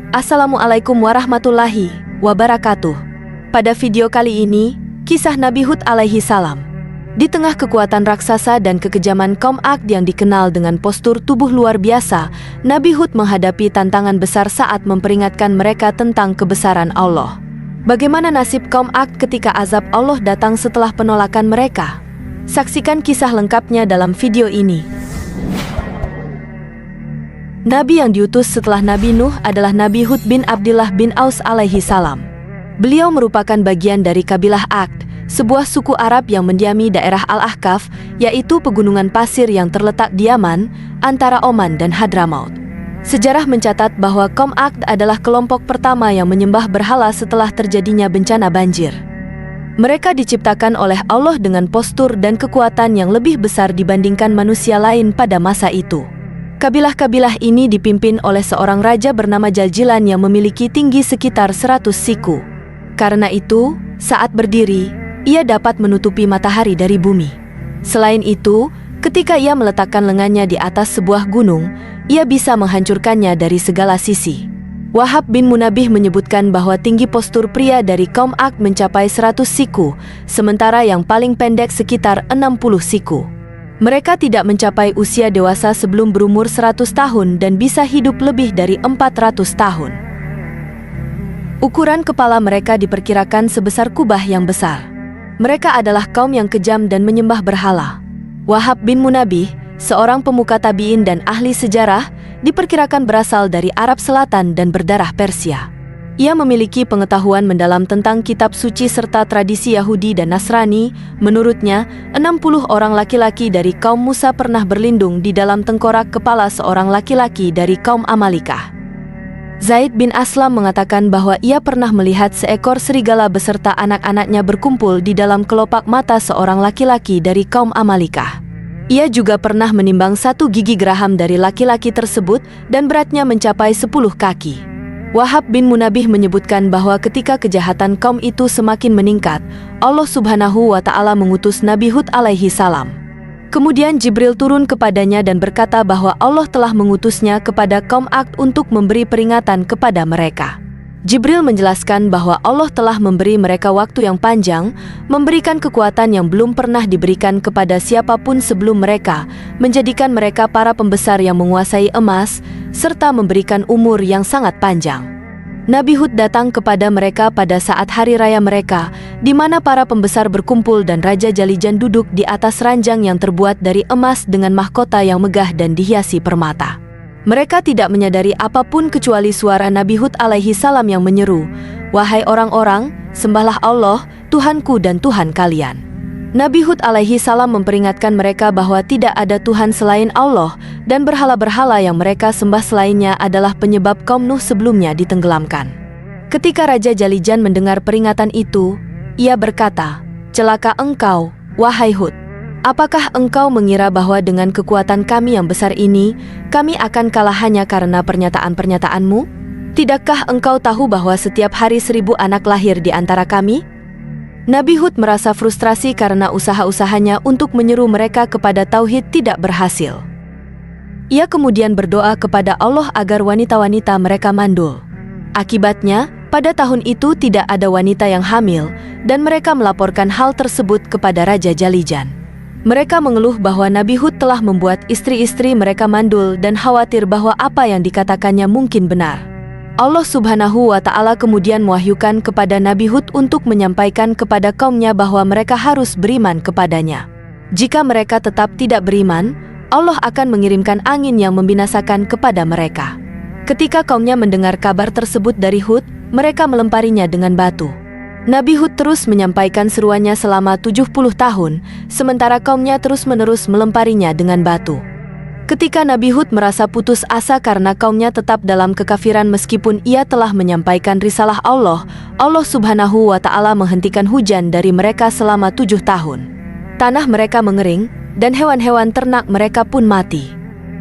Assalamualaikum warahmatullahi wabarakatuh. Pada video kali ini, kisah Nabi Hud alaihi salam. Di tengah kekuatan raksasa dan kekejaman kaum Ad yang dikenal dengan postur tubuh luar biasa, Nabi Hud menghadapi tantangan besar saat memperingatkan mereka tentang kebesaran Allah. Bagaimana nasib kaum Ad ketika azab Allah datang setelah penolakan mereka? Saksikan kisah lengkapnya dalam video ini. Nabi yang diutus setelah Nabi Nuh adalah Nabi Hud bin Abdillah bin Aus alaihi salam. Beliau merupakan bagian dari kabilah Ad, sebuah suku Arab yang mendiami daerah Al-Ahqaf, yaitu pegunungan pasir yang terletak di Yaman, antara Oman dan Hadramaut. Sejarah mencatat bahwa kaum Ad adalah kelompok pertama yang menyembah berhala setelah terjadinya bencana banjir. Mereka diciptakan oleh Allah dengan postur dan kekuatan yang lebih besar dibandingkan manusia lain pada masa itu. Kabilah-kabilah ini dipimpin oleh seorang raja bernama Jaljilan yang memiliki tinggi sekitar 100 siku. Karena itu, saat berdiri, ia dapat menutupi matahari dari bumi. Selain itu, ketika ia meletakkan lengannya di atas sebuah gunung, ia bisa menghancurkannya dari segala sisi. Wahab bin Munabih menyebutkan bahwa tinggi postur pria dari kaum Ad mencapai 100 siku, sementara yang paling pendek sekitar 60 siku. Mereka tidak mencapai usia dewasa sebelum berumur 100 tahun dan bisa hidup lebih dari 400 tahun. Ukuran kepala mereka diperkirakan sebesar kubah yang besar. Mereka adalah kaum yang kejam dan menyembah berhala. Wahab bin Munabih, seorang pemuka tabi'in dan ahli sejarah, diperkirakan berasal dari Arab Selatan dan berdarah Persia. Ia memiliki pengetahuan mendalam tentang kitab suci serta tradisi Yahudi dan Nasrani. Menurutnya, 60 orang laki-laki dari kaum Musa pernah berlindung di dalam tengkorak kepala seorang laki-laki dari kaum Amalikah. Zaid bin Aslam mengatakan bahwa ia pernah melihat seekor serigala beserta anak-anaknya berkumpul di dalam kelopak mata seorang laki-laki dari kaum Amalikah. Ia juga pernah menimbang satu gigi geraham dari laki-laki tersebut dan beratnya mencapai 10 kaki. Wahab bin Munabih menyebutkan bahwa ketika kejahatan kaum itu semakin meningkat, Allah Subhanahu wa Ta'ala mengutus Nabi Hud alaihi salam. Kemudian Jibril turun kepadanya dan berkata bahwa Allah telah mengutusnya kepada kaum Ad untuk memberi peringatan kepada mereka. Jibril menjelaskan bahwa Allah telah memberi mereka waktu yang panjang, memberikan kekuatan yang belum pernah diberikan kepada siapapun sebelum mereka, menjadikan mereka para pembesar yang menguasai emas, serta memberikan umur yang sangat panjang. Nabi Hud datang kepada mereka pada saat hari raya mereka, di mana para pembesar berkumpul dan Raja Jaljilan duduk di atas ranjang yang terbuat dari emas dengan mahkota yang megah dan dihiasi permata. Mereka tidak menyadari apapun kecuali suara Nabi Hud alaihi salam yang menyeru, "Wahai orang-orang, sembahlah Allah, Tuhanku dan Tuhan kalian." Nabi Hud alaihi salam memperingatkan mereka bahwa tidak ada Tuhan selain Allah, dan berhala-berhala yang mereka sembah selainnya adalah penyebab kaum Nuh sebelumnya ditenggelamkan. Ketika Raja Jaljilan mendengar peringatan itu, ia berkata, "Celaka engkau, wahai Hud. Apakah engkau mengira bahwa dengan kekuatan kami yang besar ini, kami akan kalah hanya karena pernyataan-pernyataanmu? Tidakkah engkau tahu bahwa setiap hari 1000 anak lahir di antara kami?" Nabi Hud merasa frustrasi karena usaha-usahanya untuk menyeru mereka kepada tauhid tidak berhasil. Ia kemudian berdoa kepada Allah agar wanita-wanita mereka mandul. Akibatnya, pada tahun itu tidak ada wanita yang hamil, dan mereka melaporkan hal tersebut kepada Raja Jaljilan. Mereka mengeluh bahwa Nabi Hud telah membuat istri-istri mereka mandul dan khawatir bahwa apa yang dikatakannya mungkin benar. Allah Subhanahu wa Ta'ala kemudian mewahyukan kepada Nabi Hud untuk menyampaikan kepada kaumnya bahwa mereka harus beriman kepadanya. Jika mereka tetap tidak beriman, Allah akan mengirimkan angin yang membinasakan kepada mereka. Ketika kaumnya mendengar kabar tersebut dari Hud, mereka melemparinya dengan batu. Nabi Hud terus menyampaikan seruannya selama 70 tahun, sementara kaumnya terus-menerus melemparinya dengan batu. Ketika Nabi Hud merasa putus asa karena kaumnya tetap dalam kekafiran meskipun ia telah menyampaikan risalah Allah, Allah Subhanahu wa Ta'ala menghentikan hujan dari mereka selama 7 tahun. Tanah mereka mengering, dan hewan-hewan ternak mereka pun mati.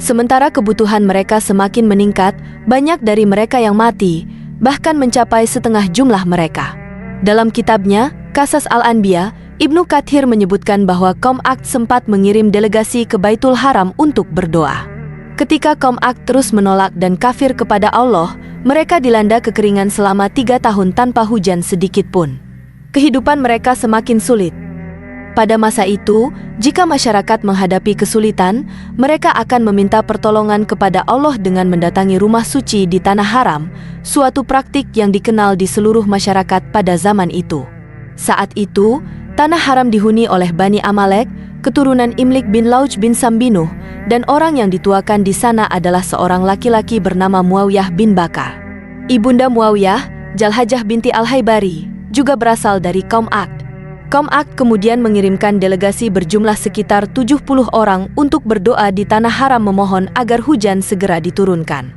Sementara kebutuhan mereka semakin meningkat, banyak dari mereka yang mati, bahkan mencapai setengah jumlah mereka. Dalam kitabnya, Qasas Al-Anbiya, Ibnu Katsir menyebutkan bahwa kaum Ad sempat mengirim delegasi ke Baitul Haram untuk berdoa. Ketika kaum Ad terus menolak dan kafir kepada Allah, Mereka dilanda kekeringan selama 3 tahun tanpa hujan sedikit pun. Kehidupan mereka semakin sulit. Pada masa itu, jika masyarakat menghadapi kesulitan, mereka akan meminta pertolongan kepada Allah dengan mendatangi rumah suci di Tanah Haram, suatu praktik yang dikenal di seluruh masyarakat pada zaman itu. Saat itu, Tanah Haram dihuni oleh Bani Amalek, keturunan Imlik bin Lauj bin Sambinuh, dan orang yang dituakan di sana adalah seorang laki-laki bernama Muawiyah bin Bakar. Ibunda Muawiyah, Jalhajah binti Al-Haibari, juga berasal dari kaum Aqd. Kaum Aqd kemudian mengirimkan delegasi berjumlah sekitar 70 orang untuk berdoa di Tanah Haram memohon agar hujan segera diturunkan.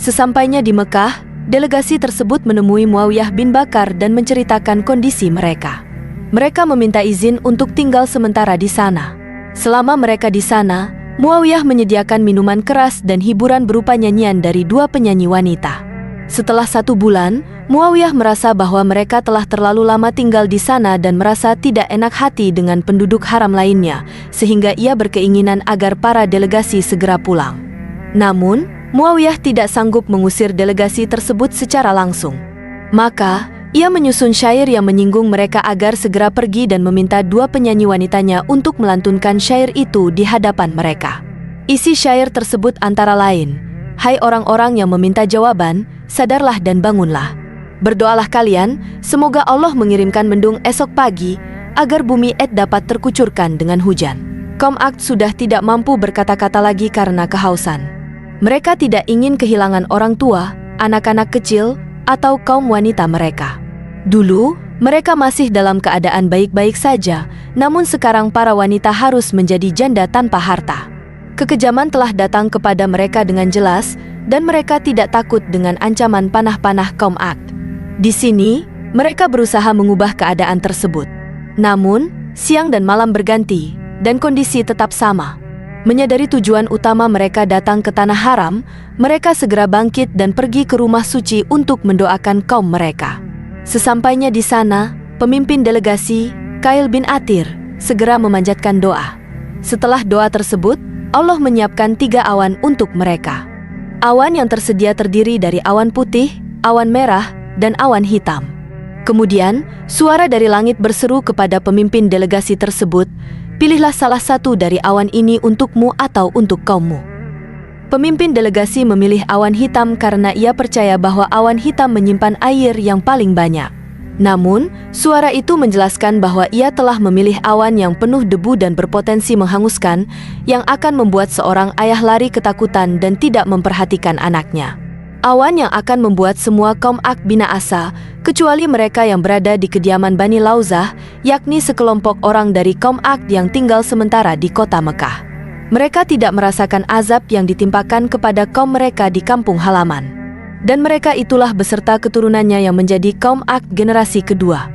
Sesampainya di Mekah, delegasi tersebut menemui Muawiyah bin Bakar dan menceritakan kondisi mereka. Mereka meminta izin untuk tinggal sementara di sana. Selama mereka di sana, Muawiyah menyediakan minuman keras dan hiburan berupa nyanyian dari 2 penyanyi wanita. Setelah 1 bulan, Muawiyah merasa bahwa mereka telah terlalu lama tinggal di sana dan merasa tidak enak hati dengan penduduk haram lainnya, sehingga ia berkeinginan agar para delegasi segera pulang. Namun, Muawiyah tidak sanggup mengusir delegasi tersebut secara langsung. Maka, ia menyusun syair yang menyinggung mereka agar segera pergi dan meminta 2 penyanyi wanitanya untuk melantunkan syair itu di hadapan mereka. Isi syair tersebut antara lain, "Hai orang-orang yang meminta jawaban, sadarlah dan bangunlah. Berdoalah kalian, semoga Allah mengirimkan mendung esok pagi, agar bumi Ed dapat terkucurkan dengan hujan." Kaum Aqd sudah tidak mampu berkata-kata lagi karena kehausan. Mereka tidak ingin kehilangan orang tua, anak-anak kecil, atau kaum wanita mereka. Dulu, mereka masih dalam keadaan baik-baik saja, namun sekarang para wanita harus menjadi janda tanpa harta. Kekejaman telah datang kepada mereka dengan jelas, dan mereka tidak takut dengan ancaman panah-panah kaum Aqd. Di sini, mereka berusaha mengubah keadaan tersebut. Namun, siang dan malam berganti, dan kondisi tetap sama. Menyadari tujuan utama mereka datang ke Tanah Haram, mereka segera bangkit dan pergi ke rumah suci untuk mendoakan kaum mereka. Sesampainya di sana, pemimpin delegasi, Qail bin Atir, segera memanjatkan doa. Setelah doa tersebut, Allah menyiapkan 3 awan untuk mereka. Awan yang tersedia terdiri dari awan putih, awan merah, dan awan hitam. Kemudian, suara dari langit berseru kepada pemimpin delegasi tersebut, "Pilihlah salah satu dari awan ini untukmu atau untuk kaummu." Pemimpin delegasi memilih awan hitam karena ia percaya bahwa awan hitam menyimpan air yang paling banyak. Namun, suara itu menjelaskan bahwa ia telah memilih awan yang penuh debu dan berpotensi menghanguskan, yang akan membuat seorang ayah lari ketakutan dan tidak memperhatikan anaknya. Awan yang akan membuat semua kaum Aqd binasa, kecuali mereka yang berada di kediaman Bani Lauzah, yakni sekelompok orang dari kaum Aqd yang tinggal sementara di kota Mekah. Mereka tidak merasakan azab yang ditimpakan kepada kaum mereka di kampung halaman. Dan mereka itulah beserta keturunannya yang menjadi kaum Aqd generasi kedua.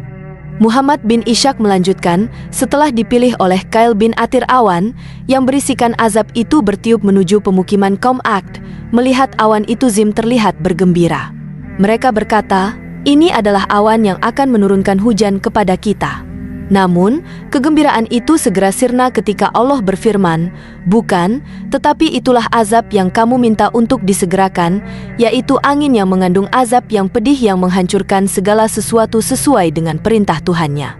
Muhammad bin Ishaq melanjutkan, setelah dipilih oleh Qail bin Atir awan, yang berisikan azab itu bertiup menuju pemukiman kaum Aqd, melihat awan itu Zim terlihat bergembira. Mereka berkata, "Ini adalah awan yang akan menurunkan hujan kepada kita." Namun, kegembiraan itu segera sirna ketika Allah berfirman, "Bukan, tetapi itulah azab yang kamu minta untuk disegerakan, yaitu angin yang mengandung azab yang pedih yang menghancurkan segala sesuatu sesuai dengan perintah Tuhannya."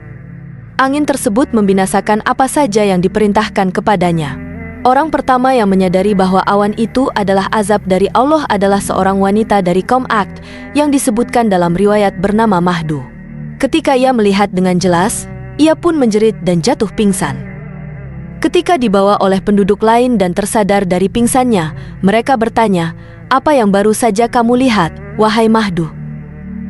Angin tersebut membinasakan apa saja yang diperintahkan kepadanya. Orang pertama yang menyadari bahwa awan itu adalah azab dari Allah adalah seorang wanita dari kaum Aqd yang disebutkan dalam riwayat bernama Mahdu. Ketika ia melihat dengan jelas, ia pun menjerit dan jatuh pingsan. Ketika dibawa oleh penduduk lain dan tersadar dari pingsannya, mereka bertanya, "Apa yang baru saja kamu lihat, wahai Mahdu?"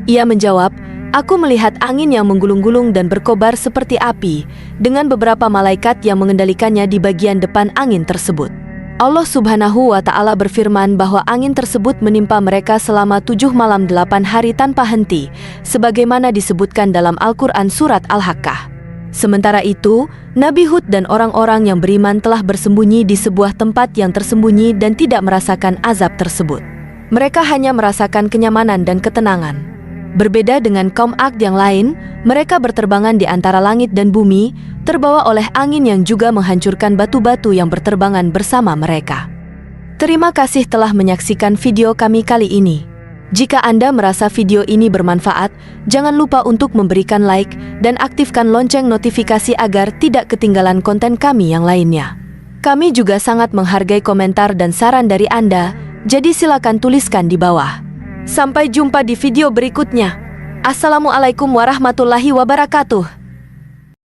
Ia menjawab, "Aku melihat angin yang menggulung-gulung dan berkobar seperti api, dengan beberapa malaikat yang mengendalikannya di bagian depan angin tersebut." Allah Subhanahu wa Ta'ala berfirman bahwa angin tersebut menimpa mereka selama 7 malam 8 hari tanpa henti, sebagaimana disebutkan dalam Al-Quran Surat Al-Haqqah. Sementara itu, Nabi Hud dan orang-orang yang beriman telah bersembunyi di sebuah tempat yang tersembunyi dan tidak merasakan azab tersebut. Mereka hanya merasakan kenyamanan dan ketenangan. Berbeda dengan kaum Aqd yang lain, mereka berterbangan di antara langit dan bumi, terbawa oleh angin yang juga menghancurkan batu-batu yang berterbangan bersama mereka. Terima kasih telah menyaksikan video kami kali ini. Jika Anda merasa video ini bermanfaat, jangan lupa untuk memberikan like dan aktifkan lonceng notifikasi agar tidak ketinggalan konten kami yang lainnya. Kami juga sangat menghargai komentar dan saran dari Anda, jadi silakan tuliskan di bawah. Sampai jumpa di video berikutnya. Assalamualaikum warahmatullahi wabarakatuh.